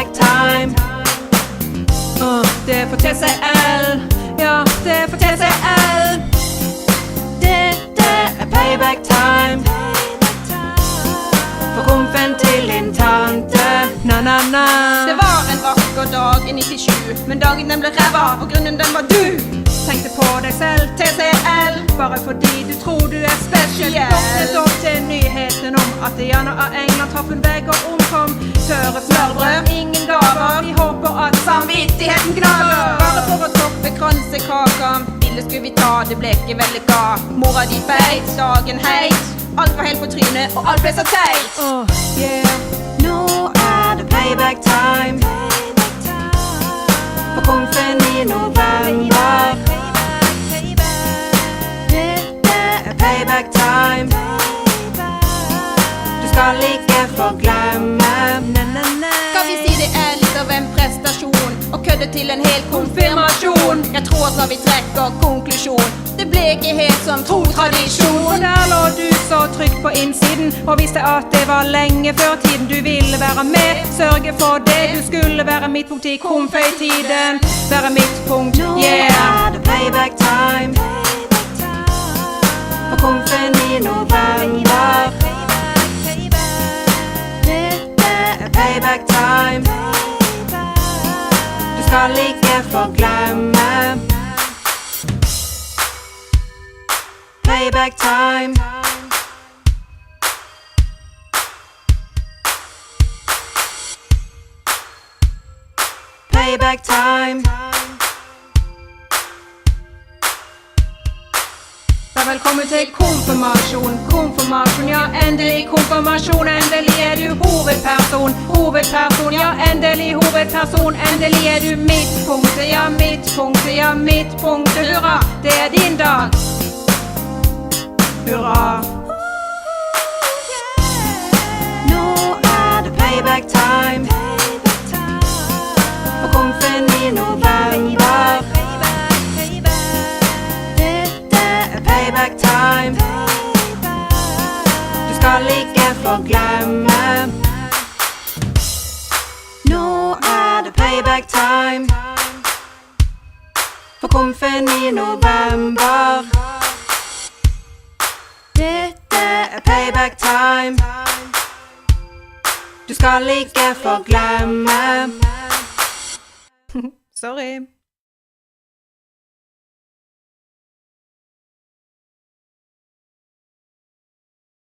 payback time. Det får TCL, ja, det får TCL. Det er payback time. For komfen til din tante. Na-na-na. Det var en vakker dag i 97, men dagen den ble ræva, og grunnen den var du. Tenkte på deg selv, TCL, bare fordi du tror du er spesiell. Våknet opp til nyheten om at Diana av England traff en vegg og omkom. Tørre smørbrød, ingen gaver, vi håper at samvittigheten gnager. Bare for å toppe kransekaka, bildet skulle vi ta, det ble ikke vellykka. Mora di feit, dagen heit, alt var helt på trynet, og alt ble så teit. Yeah. Nå er det payback time. For komfen i november. Dette er payback time. Du skal ikke få glemme. Skal vi si det er litt av en prestasjon å kødde til en hel konfirmasjon? Jeg tror at når vi trekker konklusjon, det ble ikke helt som tro tradisjon. Og der lå du så trygt på innsiden og visste at det var lenge før tiden. Du ville være med, sørge for det. Du skulle være midtpunkt i konføytiden. Være midtpunkt, yeah. Nå er det payback time. For komfen i november. Dette er payback time. Du skal ikke få glemme. Payback time. Payback time. Velkommen til konfirmasjon. Konfirmasjon, ja, endelig konfirmasjon. Endelig er du hovedperson. Hovedperson, ja, endelig hovedperson. Endelig er du midtpunktet, ja, midtpunktet, ja, midtpunktet. Hurra, det er din dag. Hurra. Nå er det payback time. For komfen i november. Dette er payback time. Du skal ikke få glemme. Nå er det payback time. For komfen i november. Dette er payback time. Du skal ikke få glemme. Sorry.